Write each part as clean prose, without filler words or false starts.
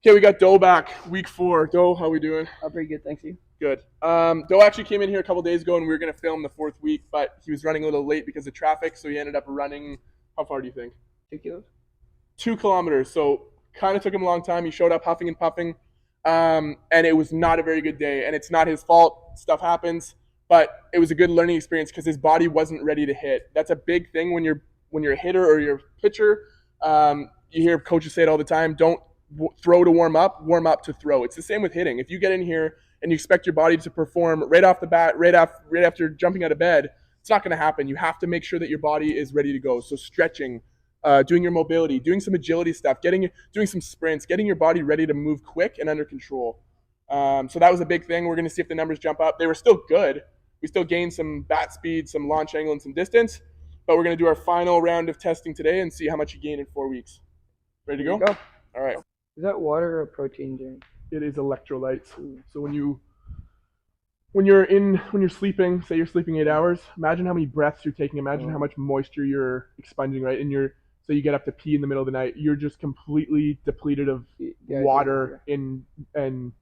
Okay, we got Douw back, week 4. Douw, how we doing? Pretty good, thanks you. Good. Douw actually came in here a couple days ago, and we were going to film the 4th week, but he was running a little late because of traffic, so he ended up running, how far do you think? 2 kilos? 2 kilometers, so kind of took him a long time. He showed up huffing and puffing, and it was not a very good day, and it's not his fault. Stuff happens, but it was a good learning experience because his body wasn't ready to hit. That's a big thing when you're a hitter or you're a pitcher. You hear coaches say it all the time, don't throw to warm up to throw. It's the same with hitting. If you get in here and you expect your body to perform right off the bat, right after jumping out of bed, it's not going to happen. You have to make sure that your body is ready to go. So stretching, doing your mobility, doing some agility stuff, doing some sprints, getting your body ready to move quick and under control. So that was a big thing. We're going to see if the numbers jump up. They were still good. We still gained some bat speed, some launch angle, and some distance. But we're going to do our final round of testing today and see how much you gain in 4 weeks. Ready to go? All right. Is that water or a protein drink? It is electrolytes. So when you're sleeping, say you're sleeping 8 hours, imagine how many breaths you're taking. Imagine how much moisture you're expunging, right? So you get up to pee in the middle of the night. You're just completely depleted of water and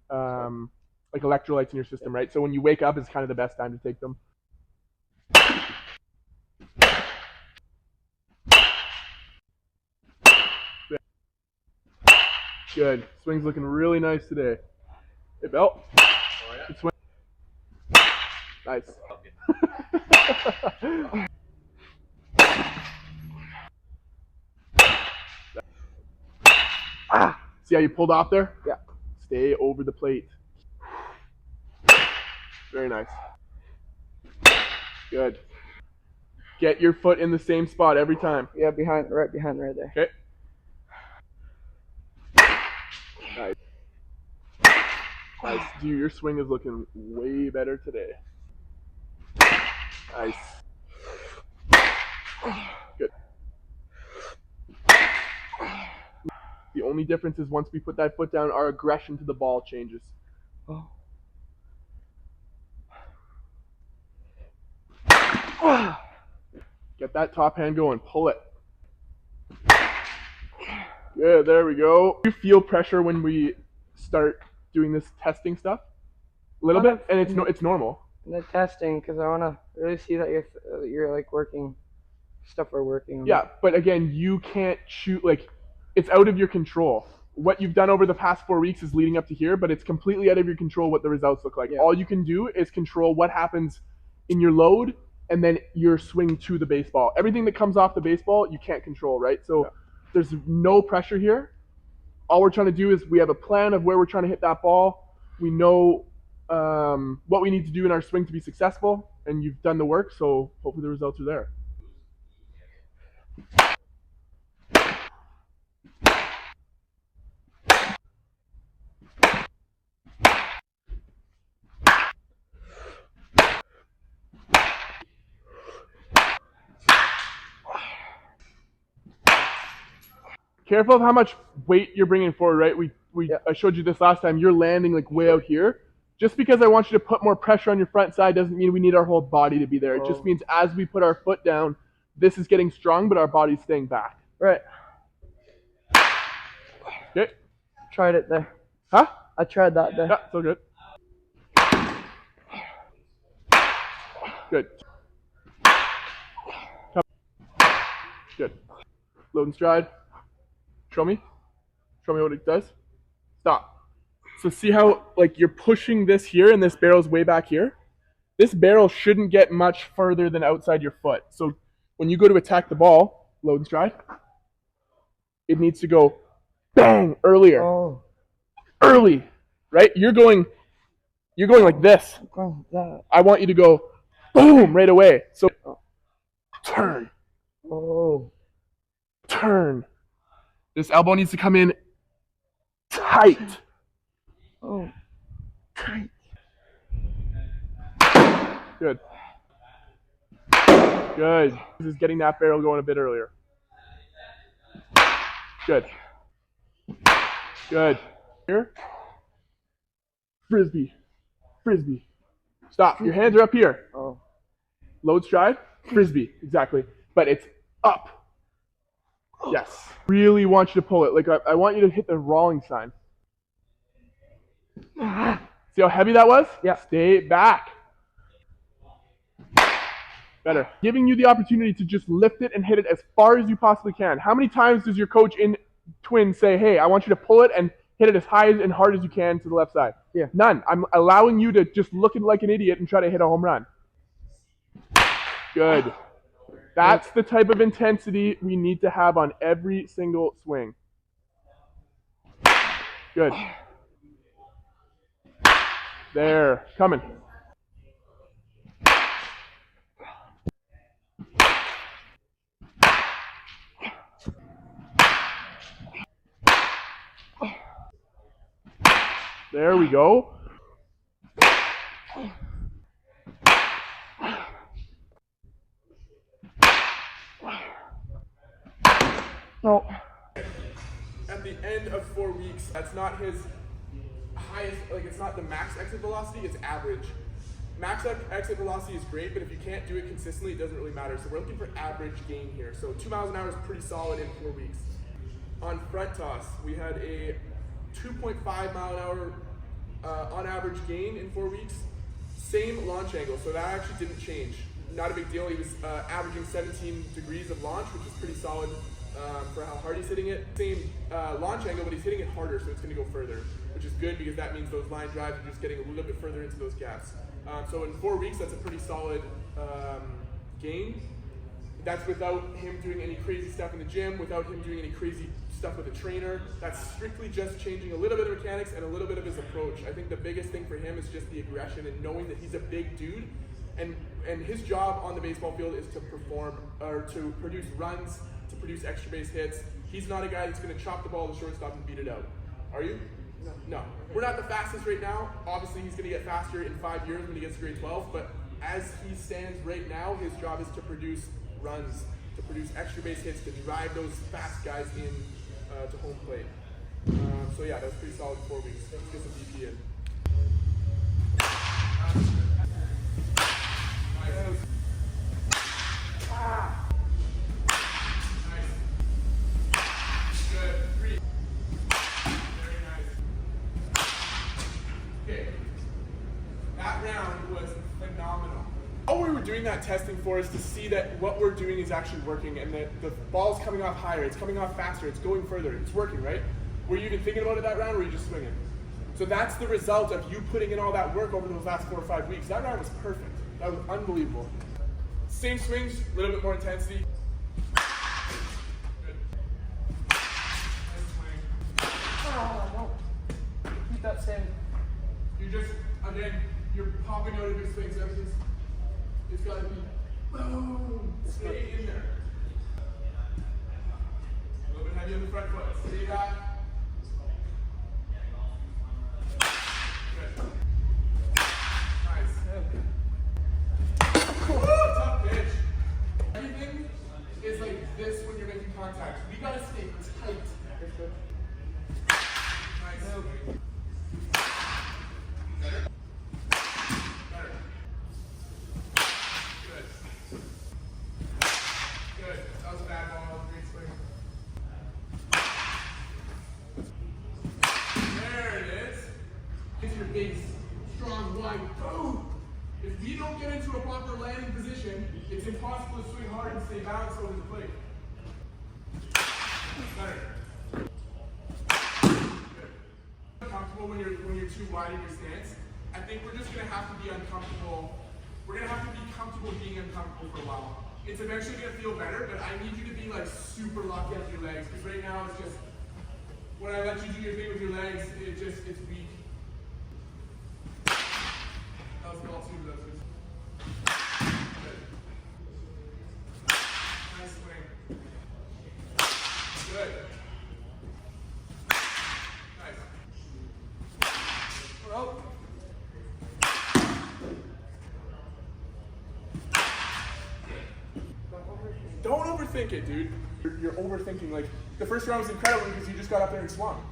like electrolytes in your system, right? So when you wake up, it's kind of the best time to take them. Good. Swing's looking really nice today. Hey, Bell. Oh, yeah? Good swing. Nice. See how you pulled off there? Yeah. Stay over the plate. Very nice. Good. Get your foot in the same spot every time. Yeah, right behind right there. Okay. Nice. Nice. Dude, your swing is looking way better today. Nice. Good. The only difference is once we put that foot down, our aggression to the ball changes. Oh. Get that top hand going. Pull it. Good. There we go. Do you feel pressure when we start doing this testing stuff? A little bit, and it's normal. The testing, because I want to really see that you're like working stuff we're working on. Yeah, but again, you can't shoot, like, it's out of your control. What you've done over the past 4 weeks is leading up to here, but it's completely out of your control what the results look like. Yeah. All you can do is control what happens in your load and then your swing to the baseball. Everything that comes off the baseball, you can't control, right? So there's no pressure here. All we're trying to do is we have a plan of where we're trying to hit that ball. We know what we need to do in our swing to be successful, and you've done the work, so hopefully the results are there. Careful of how much weight you're bringing forward, right? I showed you this last time. You're landing like way out here. Just because I want you to put more pressure on your front side doesn't mean we need our whole body to be there. It just means as we put our foot down, this is getting strong, but our body's staying back. Right. Okay. Tried it there. Huh? I tried that there. Yeah, so good. Good. Good. Load and stride. Show me what it does. Stop. So see how like you're pushing this here and this barrel's way back here? This barrel shouldn't get much further than outside your foot. So when you go to attack the ball, load and stride, it needs to go bang earlier. Oh. Early. Right? You're going like this. I want you to go boom right away. So turn. Oh. Turn. This elbow needs to come in tight. Oh. Tight. Good. Good. This is getting that barrel going a bit earlier. Good. Good. Here. Frisbee. Frisbee. Stop. Your hands are up here. Oh. Load stride. Frisbee. Exactly. But it's up. Yes. Really want you to pull it. Like I want you to hit the rolling sign. See how heavy that was? Yeah. Stay back. Better. Giving you the opportunity to just lift it and hit it as far as you possibly can. How many times does your coach in twins say, hey, I want you to pull it and hit it as high and hard as you can to the left side? Yeah. None. I'm allowing you to just look like an idiot and try to hit a home run. Good. That's the type of intensity we need to have on every single swing. Good. There. Coming. There we go. No. At the end of 4 weeks, that's not his highest, like it's not the max exit velocity, it's average. Max exit velocity is great, but if you can't do it consistently, it doesn't really matter. So we're looking for average gain here. So 2 miles an hour is pretty solid in 4 weeks. On front toss, we had a 2.5 mile an hour on average gain in 4 weeks. Same launch angle, so that actually didn't change. Not a big deal. He was averaging 17 degrees of launch, which is pretty solid for how hard he's hitting it. Same launch angle, but he's hitting it harder, so it's going to go further, which is good because that means those line drives are just getting a little bit further into those gaps. So in 4 weeks, that's a pretty solid gain. That's without him doing any crazy stuff in the gym, without him doing any crazy stuff with a trainer. That's strictly just changing a little bit of mechanics and a little bit of his approach. I think the biggest thing for him is just the aggression and knowing that he's a big dude, and his job on the baseball field is to perform or to produce runs, to produce extra base hits. He's not a guy that's going to chop the ball to shortstop and beat it out. Are you? No. We're not the fastest right now. Obviously, he's going to get faster in 5 years when he gets to grade 12, but as he stands right now, his job is to produce runs, to produce extra base hits, to drive those fast guys in to home plate. So yeah, that's pretty solid 4 weeks. Let's get some BP in. All we were doing that testing for is to see that what we're doing is actually working and that the ball's coming off higher, it's coming off faster, it's going further, it's working, right? Were you even thinking about it that round or were you just swinging? So that's the result of you putting in all that work over those last 4 or 5 weeks. That round was perfect. That was unbelievable. Same swings, a little bit more intensity. Good. Nice swing. Oh, no. Keep that same. You just, again, you're popping out of your swings. Everything's, it's got to be boom. Stay in there. A little bit heavy on the front foot. Stay back. Good. Nice. Woo, tough pitch. Everything is like this when you're making contact. We got to stay tight. Nice. Better. Better. Good. Good. That was a bad ball. Great swing. There it is. It's your base. Strong, wide, boom. If we don't get into a proper landing position, it's impossible to swing hard and stay balanced over the plate. Better. Good. Comfortable when you're too wide in your stance. I think we're just gonna have to be uncomfortable. We're gonna have to be comfortable being uncomfortable for a while. It's eventually gonna feel better, but I need you to be like super locked into your legs because right now it's just when I let you do your thing with your legs, it's weak. That was ball two, that was good. Good. Nice swing. Good. Nice. Well. Don't overthink it, dude. You're overthinking. Like, the first round was incredible because you just got up there and swung.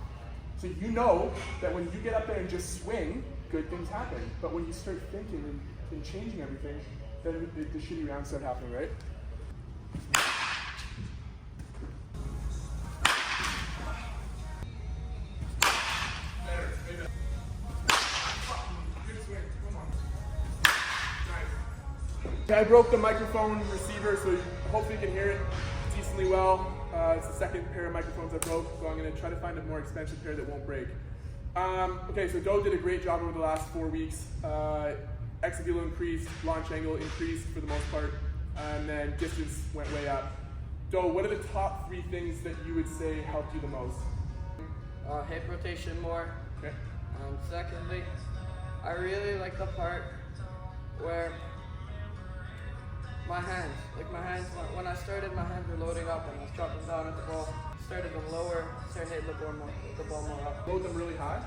So you know that when you get up there and just swing, good things happen. But when you start thinking and changing everything, then the shitty rounds start happening, right? Better. I broke the microphone receiver, so hopefully you can hear it decently well. It's the second pair of microphones I broke, so I'm going to try to find a more expensive pair that won't break. Okay, so Douw did a great job over the last 4 weeks. Exit velo increased, launch angle increased for the most part, and then distance went way up. Douw, what are the top 3 things that you would say helped you the most? Hip rotation more. Okay. Secondly, I really like the part where my hands, when I started, my hands were loading up and I was dropping down at the ball. Started them lower, started hitting the ball more up. Load them really high.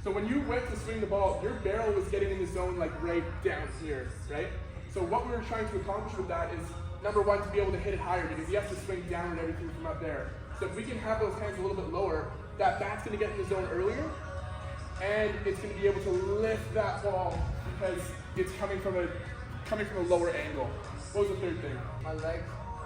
So when you went to swing the ball, your barrel was getting in the zone like right down here, right? So what we were trying to accomplish with that is, number one, to be able to hit it higher because you have to swing down and everything from up there. So if we can have those hands a little bit lower, that bat's going to get in the zone earlier, and it's going to be able to lift that ball because it's coming from a lower angle. What was the third thing? My legs.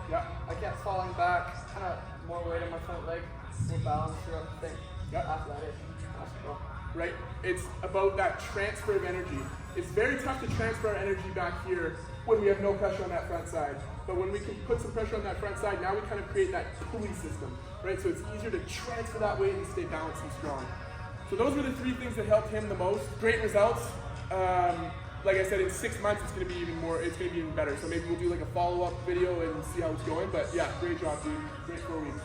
Yeah. I kept falling back, kind of more weight on my front leg, more balance throughout the thing. Yeah. Athletic, basketball. Right? It's about that transfer of energy. It's very tough to transfer our energy back here when we have no pressure on that front side. But when we can put some pressure on that front side, now we kind of create that pulley system, right? So it's easier to transfer that weight and stay balanced and strong. So those were the 3 things that helped him the most. Great results. Like I said, in 6 months, it's going to be even better. So maybe we'll do like a follow-up video and see how it's going. But yeah, great job, dude. Great 4 weeks.